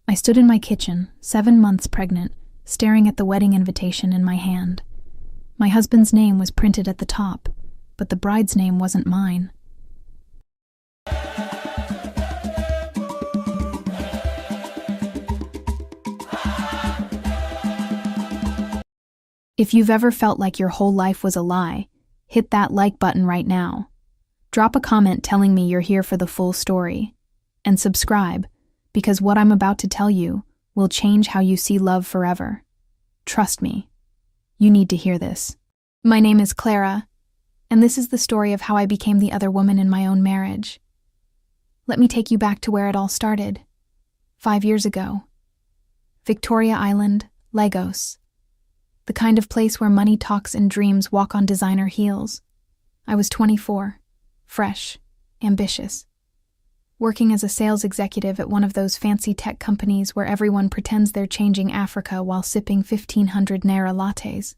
I stood in my kitchen, 7 months pregnant, staring at the wedding invitation in my hand. My husband's name was printed at the top, but the bride's name wasn't mine. If you've ever felt like your whole life was a lie, hit that like button right now. Drop a comment telling me you're here for the full story. And subscribe, because what I'm about to tell you will change how you see love forever. Trust me, you need to hear this. My name is Clara, and this is the story of how I became the other woman in my own marriage. Let me take you back to where it all started. 5 years ago. Victoria Island, Lagos. The kind of place where money talks and dreams walk on designer heels. I was 24, fresh, ambitious. Working as a sales executive at one of those fancy tech companies where everyone pretends they're changing Africa while sipping 1,500 Naira lattes.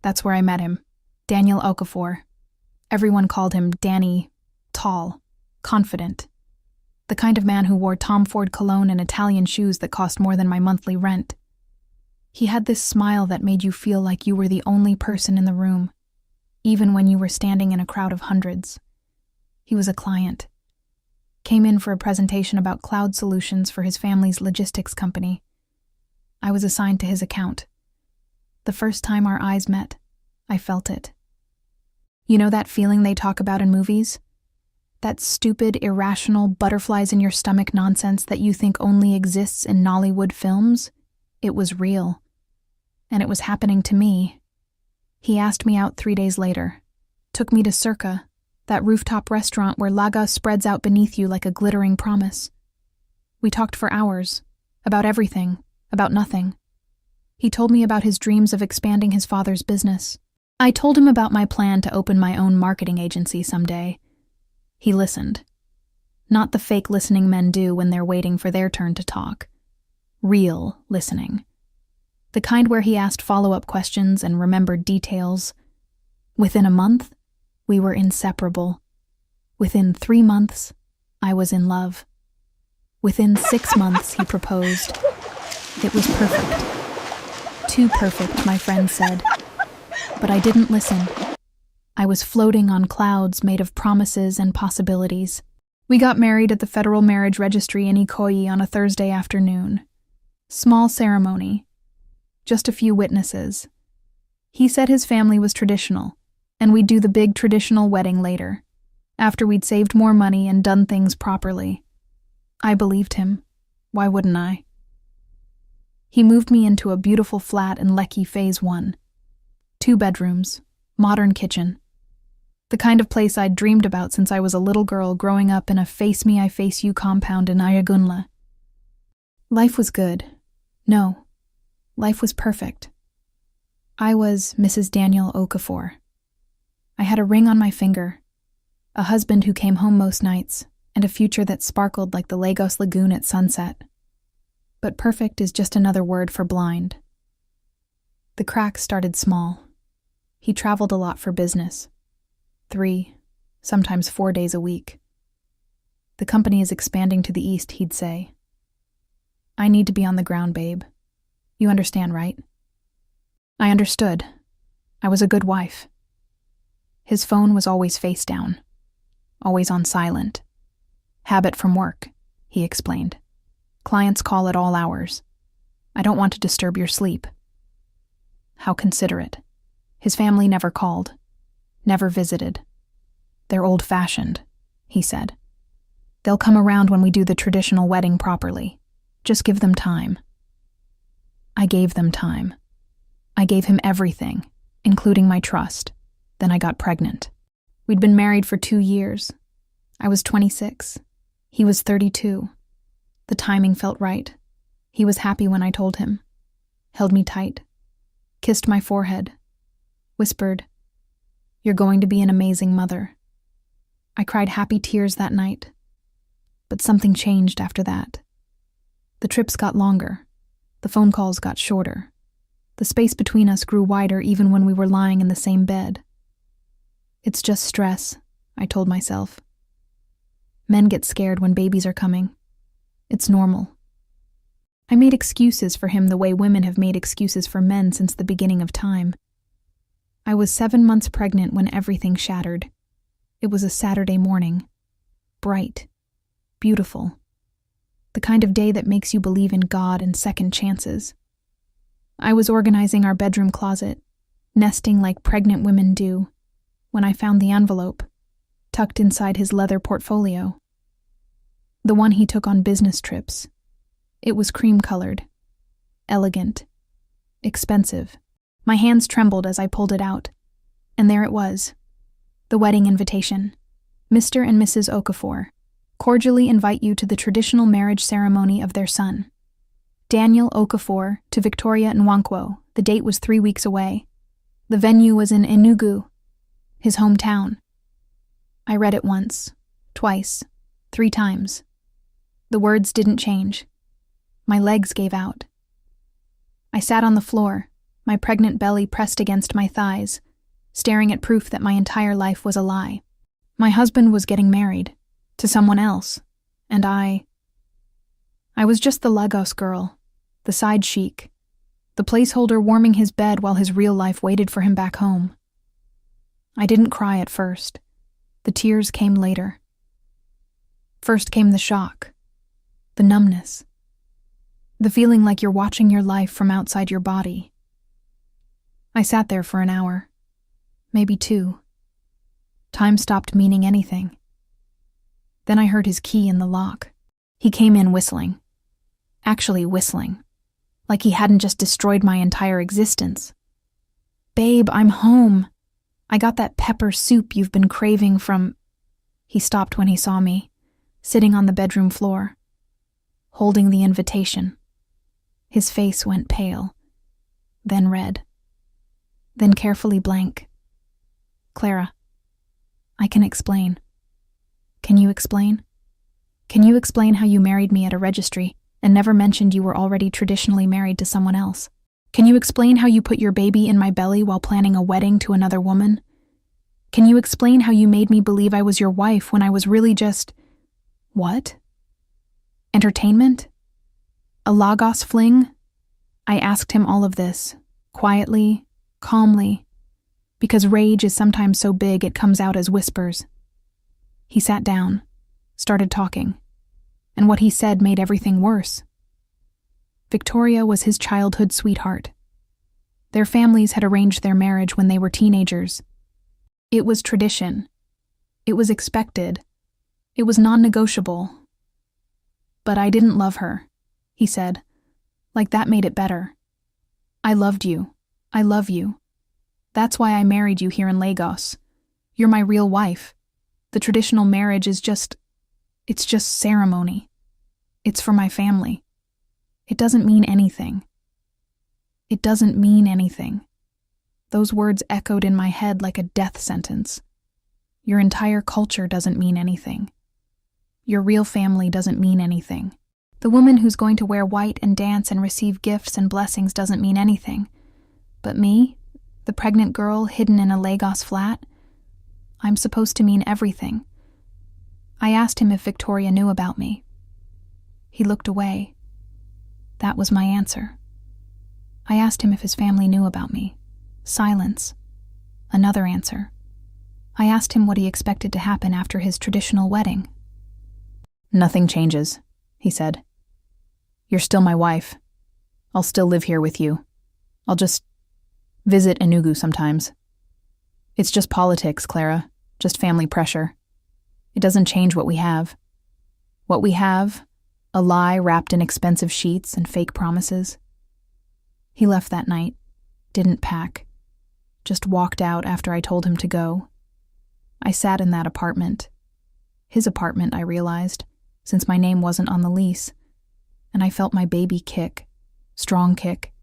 That's where I met him, Daniel Okafor. Everyone called him Danny, tall, confident. The kind of man who wore Tom Ford cologne and Italian shoes that cost more than my monthly rent. He had this smile that made you feel like you were the only person in the room, even when you were standing in a crowd of hundreds. He was a client. Came in for a presentation about cloud solutions for his family's logistics company. I was assigned to his account. The first time our eyes met, I felt it. You know that feeling they talk about in movies? That stupid, irrational, butterflies in your stomach nonsense that you think only exists in Nollywood films? It was real. And it was happening to me. He asked me out 3 days later. Took me to Circa, that rooftop restaurant where Lagos spreads out beneath you like a glittering promise. We talked for hours, about everything, about nothing. He told me about his dreams of expanding his father's business. I told him about my plan to open my own marketing agency someday. He listened. Not the fake listening men do when they're waiting for their turn to talk. Real listening. The kind where he asked follow-up questions and remembered details. Within a month, we were inseparable. Within 3 months, I was in love. Within 6 months, he proposed. It was perfect. Too perfect, my friend said. But I didn't listen. I was floating on clouds made of promises and possibilities. We got married at the Federal Marriage Registry in Ikoyi on a Thursday afternoon. Small ceremony. Just a few witnesses. He said his family was traditional, and we'd do the big traditional wedding later, after we'd saved more money and done things properly. I believed him. Why wouldn't I? He moved me into a beautiful flat in Lekki Phase 1. 2 bedrooms, modern kitchen. The kind of place I'd dreamed about since I was a little girl growing up in a face me I face you compound in Ayagunla. Life was good. No, life was perfect. I was Mrs. Daniel Okafor. I had a ring on my finger, a husband who came home most nights, and a future that sparkled like the Lagos Lagoon at sunset. But perfect is just another word for blind. The cracks started small. He traveled a lot for business. 3, sometimes 4 days a week. The company is expanding to the east, he'd say. I need to be on the ground, babe. You understand, right? I understood. I was a good wife. His phone was always face down, always on silent. Habit from work, he explained. Clients call at all hours. I don't want to disturb your sleep. How considerate. His family never called, never visited. They're old-fashioned, he said. They'll come around when we do the traditional wedding properly. Just give them time. I gave them time. I gave him everything, including my trust. Then I got pregnant. We'd been married for 2 years. I was 26. He was 32. The timing felt right. He was happy when I told him. Held me tight. Kissed my forehead. Whispered, "You're going to be an amazing mother." I cried happy tears that night. But something changed after that. The trips got longer. The phone calls got shorter. The space between us grew wider even when we were lying in the same bed. It's just stress, I told myself. Men get scared when babies are coming. It's normal. I made excuses for him the way women have made excuses for men since the beginning of time. I was 7 months pregnant when everything shattered. It was a Saturday morning. Bright. Beautiful. The kind of day that makes you believe in God and second chances. I was organizing our bedroom closet, nesting like pregnant women do, when I found the envelope, tucked inside his leather portfolio. The one he took on business trips. It was cream-colored, elegant, expensive. My hands trembled as I pulled it out, and there it was, the wedding invitation. Mr. and Mrs. Okafor cordially invite you to the traditional marriage ceremony of their son, Daniel Okafor, to Victoria Nwankwo. The date was 3 weeks away. The venue was in Enugu, his hometown. I read it once, twice, 3 times. The words didn't change. My legs gave out. I sat on the floor, my pregnant belly pressed against my thighs, staring at proof that my entire life was a lie. My husband was getting married, to someone else, and I was just the Lagos girl, the side chic, the placeholder warming his bed while his real life waited for him back home. I didn't cry at first. The tears came later. First came the shock, the numbness, the feeling like you're watching your life from outside your body. I sat there for an hour, maybe 2. Time stopped meaning anything. Then I heard his key in the lock. He came in whistling. Actually whistling. Like he hadn't just destroyed my entire existence. "Babe, I'm home. I got that pepper soup you've been craving from..." He stopped when he saw me, sitting on the bedroom floor, holding the invitation. His face went pale, then red, then carefully blank. "Clara, I can explain." "Can you explain? Can you explain how you married me at a registry and never mentioned you were already traditionally married to someone else? Can you explain how you put your baby in my belly while planning a wedding to another woman? Can you explain how you made me believe I was your wife when I was really just... what? Entertainment? A Lagos fling?" I asked him all of this, quietly, calmly, because rage is sometimes so big it comes out as whispers. He sat down, started talking, and what he said made everything worse. Victoria was his childhood sweetheart. Their families had arranged their marriage when they were teenagers. It was tradition. It was expected. It was non-negotiable. "But I didn't love her," he said, like that made it better. "I loved you. I love you. That's why I married you here in Lagos. You're my real wife. The traditional marriage is it's just ceremony. It's for my family. It doesn't mean anything. It doesn't mean anything." Those words echoed in my head like a death sentence. Your entire culture doesn't mean anything. Your real family doesn't mean anything. The woman who's going to wear white and dance and receive gifts and blessings doesn't mean anything. But me, the pregnant girl hidden in a Lagos flat, I'm supposed to mean everything. I asked him if Victoria knew about me. He looked away. That was my answer. I asked him if his family knew about me. Silence. Another answer. I asked him what he expected to happen after his traditional wedding. "Nothing changes," he said. "You're still my wife. I'll still live here with you. I'll just visit Enugu sometimes. It's just politics, Clara, just family pressure. It doesn't change what we have. What we have, a lie wrapped in expensive sheets and fake promises." He left that night, didn't pack, just walked out after I told him to go. I sat in that apartment. His apartment, I realized, since my name wasn't on the lease, and I felt my baby kick, strong kick,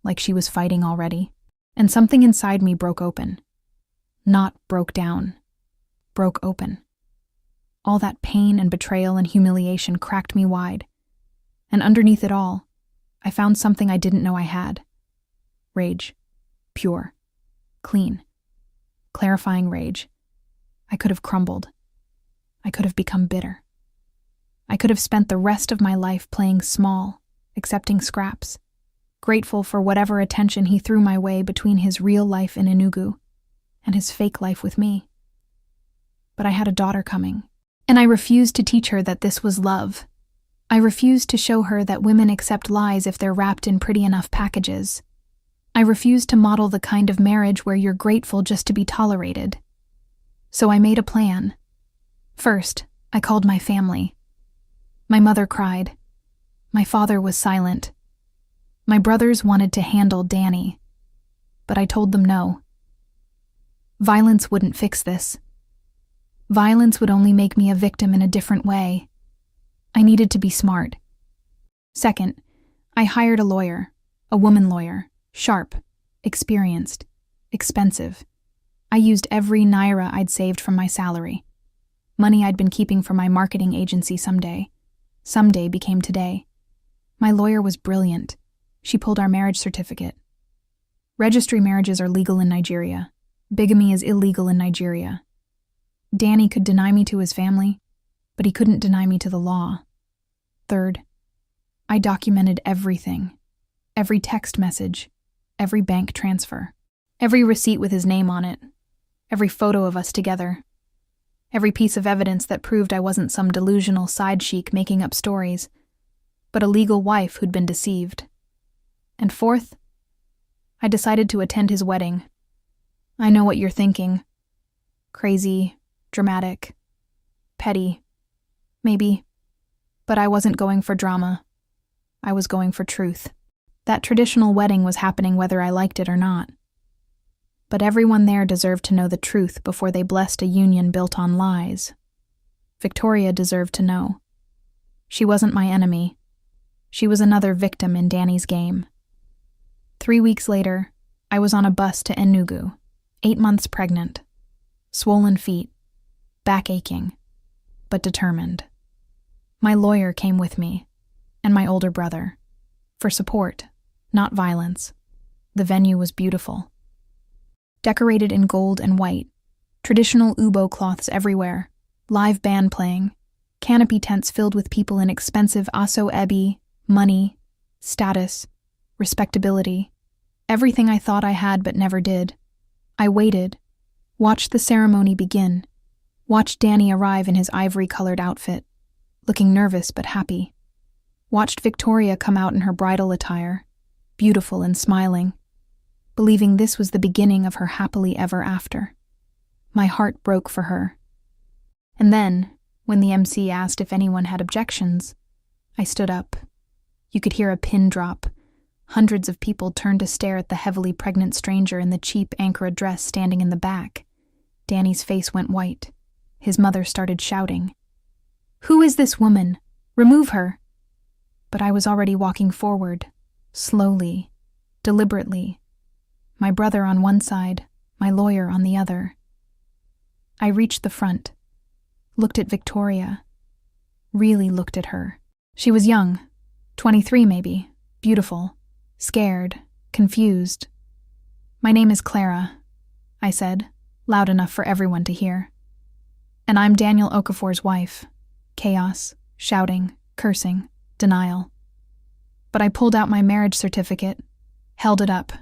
like she was fighting already, and something inside me broke open. Not broke down, broke open. All that pain and betrayal and humiliation cracked me wide. And underneath it all, I found something I didn't know I had. Rage. Pure. Clean. Clarifying rage. I could have crumbled. I could have become bitter. I could have spent the rest of my life playing small, accepting scraps, grateful for whatever attention he threw my way between his real life in Enugu and his fake life with me. But I had a daughter coming, and I refused to teach her that this was love. I refused to show her that women accept lies if they're wrapped in pretty enough packages. I refused to model the kind of marriage where you're grateful just to be tolerated. So I made a plan. First, I called my family. My mother cried. My father was silent. My brothers wanted to handle Danny, but I told them no. Violence wouldn't fix this. Violence would only make me a victim in a different way. I needed to be smart. Second, I hired a lawyer, a woman lawyer, sharp, experienced, expensive. I used every naira I'd saved from my salary. Money I'd been keeping for my marketing agency someday. Someday became today. My lawyer was brilliant. She pulled our marriage certificate. Registry marriages are legal in Nigeria. Bigamy is illegal in Nigeria. Danny could deny me to his family, but he couldn't deny me to the law. Third, I documented everything. Every text message, every bank transfer, every receipt with his name on it, every photo of us together, every piece of evidence that proved I wasn't some delusional side sheik making up stories, but a legal wife who'd been deceived. And fourth, I decided to attend his wedding. I know what you're thinking. Crazy, dramatic, petty, maybe. But I wasn't going for drama. I was going for truth. That traditional wedding was happening whether I liked it or not. But everyone there deserved to know the truth before they blessed a union built on lies. Victoria deserved to know. She wasn't my enemy. She was another victim in Danny's game. 3 weeks later, I was on a bus to Enugu, 8 months pregnant, swollen feet, back aching, but determined. My lawyer came with me, and my older brother, for support, not violence. The venue was beautiful. Decorated in gold and white, traditional Ubo cloths everywhere, live band playing, canopy tents filled with people in expensive aso ebi, money, status, respectability, everything I thought I had but never did. I waited, watched the ceremony begin, watched Danny arrive in his ivory-colored outfit, looking nervous but happy, watched Victoria come out in her bridal attire, beautiful and smiling, believing this was the beginning of her happily ever after. My heart broke for her. And then, when the MC asked if anyone had objections, I stood up. You could hear a pin drop. Hundreds of people turned to stare at the heavily pregnant stranger in the cheap Ankara dress standing in the back. Danny's face went white. His mother started shouting, "Who is this woman? Remove her!" But I was already walking forward, slowly, deliberately, my brother on one side, my lawyer on the other. I reached the front, looked at Victoria, really looked at her. She was young, 23 maybe, beautiful, scared, confused. "My name is Clara," I said, loud enough for everyone to hear. "And I'm Daniel Okafor's wife." Chaos, shouting, cursing, denial. But I pulled out my marriage certificate, held it up.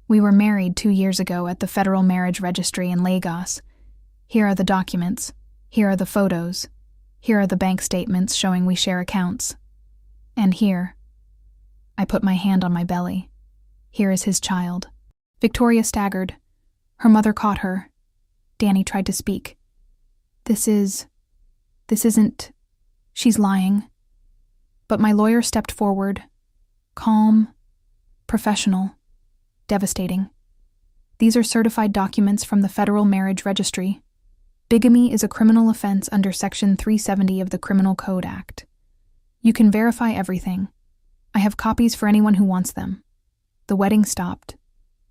We were married 2 years ago at the Federal Marriage Registry in Lagos. Here are the documents. Here are the photos. Here are the bank statements showing we share accounts. And here, I put my hand on my belly. Here is his child. Victoria staggered. Her mother caught her. Danny tried to speak. This isn't, she's lying. But my lawyer stepped forward, calm, professional, devastating. These are certified documents from the Federal Marriage Registry. Bigamy is a criminal offense under Section 370 of the Criminal Code Act. You can verify everything. I have copies for anyone who wants them. The wedding stopped.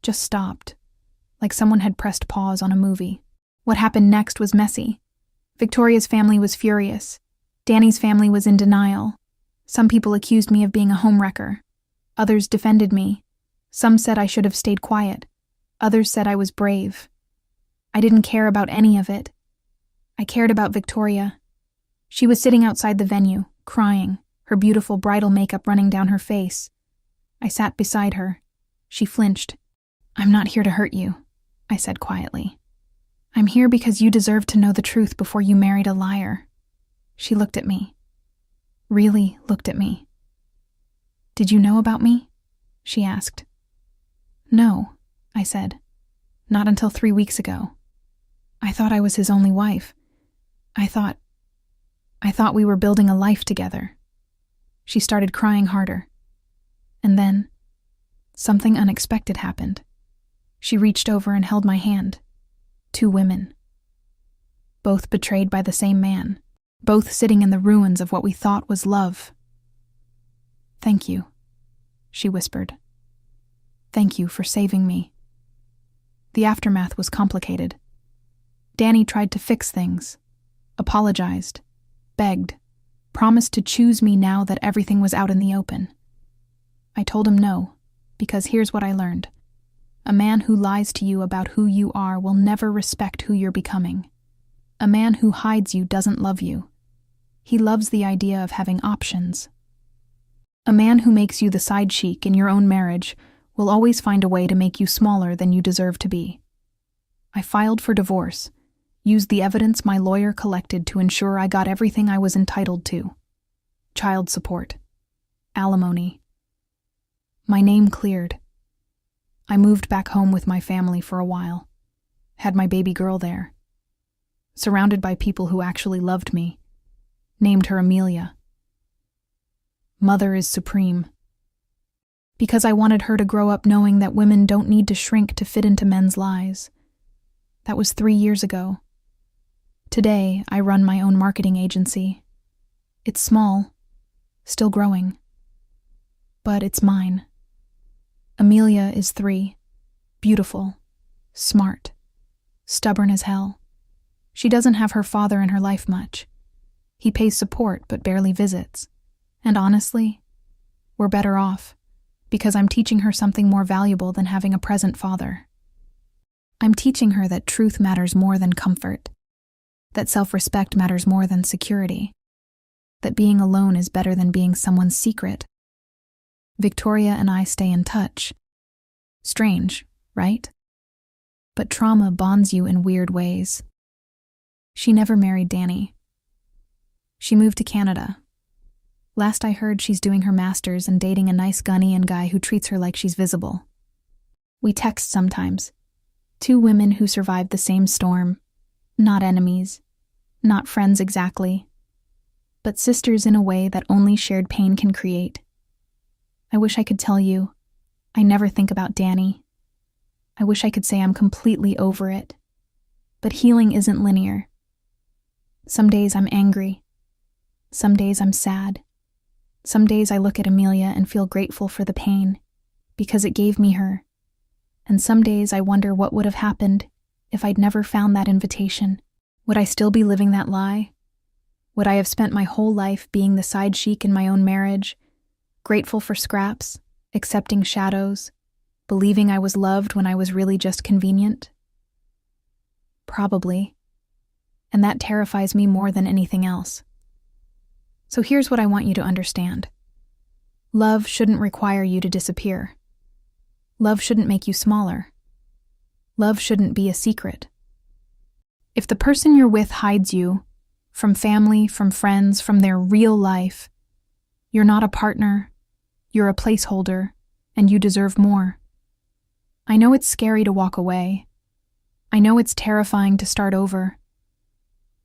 Just stopped. Like someone had pressed pause on a movie. What happened next was messy. Victoria's family was furious. Danny's family was in denial. Some people accused me of being a homewrecker. Others defended me. Some said I should have stayed quiet. Others said I was brave. I didn't care about any of it. I cared about Victoria. She was sitting outside the venue, crying, her beautiful bridal makeup running down her face. I sat beside her. She flinched. "I'm not here to hurt you," I said quietly. "I'm here because you deserve to know the truth before you married a liar." She looked at me. Really looked at me. "Did you know about me?" she asked. "No," I said. "Not until 3 weeks ago. I thought I was his only wife. I thought we were building a life together." She started crying harder. And then, something unexpected happened. She reached over and held my hand. 2 women. Both betrayed by the same man. Both sitting in the ruins of what we thought was love. "Thank you," she whispered. "Thank you for saving me." The aftermath was complicated. Danny tried to fix things, apologized, begged, promised to choose me now that everything was out in the open. I told him no, because here's what I learned. A man who lies to you about who you are will never respect who you're becoming. A man who hides you doesn't love you. He loves the idea of having options. A man who makes you the side chic in your own marriage will always find a way to make you smaller than you deserve to be. I filed for divorce, used the evidence my lawyer collected to ensure I got everything I was entitled to. Child support. Alimony. My name cleared. I moved back home with my family for a while. Had my baby girl there. Surrounded by people who actually loved me. Named her Amelia. Mother is supreme. Because I wanted her to grow up knowing that women don't need to shrink to fit into men's lives. That was 3 years ago. Today, I run my own marketing agency. It's small, still growing. But it's mine. Amelia is 3, beautiful, smart, stubborn as hell. She doesn't have her father in her life much. He pays support but barely visits. And honestly, we're better off, because I'm teaching her something more valuable than having a present father. I'm teaching her that truth matters more than comfort, that self-respect matters more than security, that being alone is better than being someone's secret. Victoria and I stay in touch. Strange, right? But trauma bonds you in weird ways. She never married Danny. She moved to Canada. Last I heard, she's doing her master's and dating a nice Ghanaian guy who treats her like she's visible. We text sometimes. 2 women who survived the same storm. Not enemies. Not friends exactly. But sisters in a way that only shared pain can create. I wish I could tell you, I never think about Danny. I wish I could say I'm completely over it. But healing isn't linear. Some days I'm angry. Some days I'm sad. Some days I look at Amelia and feel grateful for the pain, because it gave me her. And some days I wonder what would have happened if I'd never found that invitation. Would I still be living that lie? Would I have spent my whole life being the side chic in my own marriage, grateful for scraps, accepting shadows, believing I was loved when I was really just convenient? Probably. And that terrifies me more than anything else. So here's what I want you to understand. Love shouldn't require you to disappear. Love shouldn't make you smaller. Love shouldn't be a secret. If the person you're with hides you, from family, from friends, from their real life, you're not a partner, you're a placeholder, and you deserve more. I know it's scary to walk away. I know it's terrifying to start over.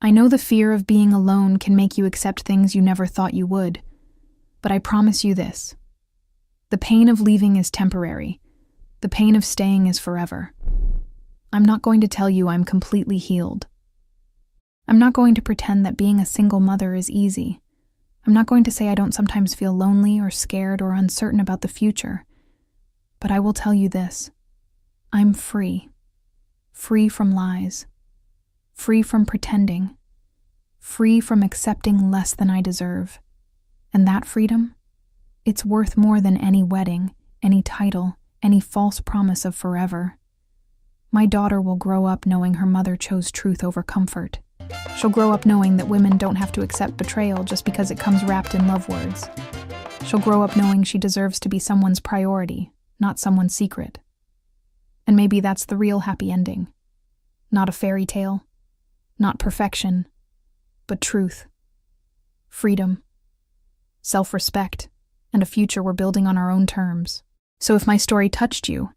I know the fear of being alone can make you accept things you never thought you would, but I promise you this. The pain of leaving is temporary. The pain of staying is forever. I'm not going to tell you I'm completely healed. I'm not going to pretend that being a single mother is easy. I'm not going to say I don't sometimes feel lonely or scared or uncertain about the future. But I will tell you this. I'm free. Free from lies. Free from pretending. free from accepting less than I deserve. And that freedom? It's worth more than any wedding, any title, any false promise of forever. My daughter will grow up knowing her mother chose truth over comfort. She'll grow up knowing that women don't have to accept betrayal just because it comes wrapped in love words. She'll grow up knowing she deserves to be someone's priority, not someone's secret. And maybe that's the real happy ending. Not a fairy tale, not perfection, but truth, freedom, self-respect, and a future we're building on our own terms. So if my story touched you,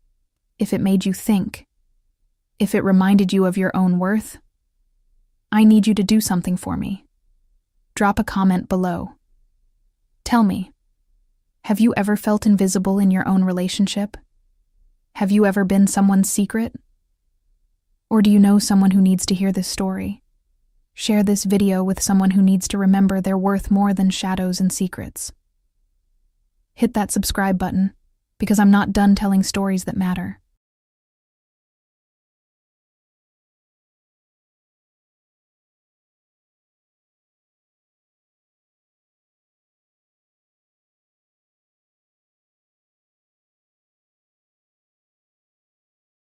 if it made you think, if it reminded you of your own worth, I need you to do something for me. Drop a comment below. Tell me, have you ever felt invisible in your own relationship? Have you ever been someone's secret? Or do you know someone who needs to hear this story? Share this video with someone who needs to remember they're worth more than shadows and secrets. Hit that subscribe button, because I'm not done telling stories that matter.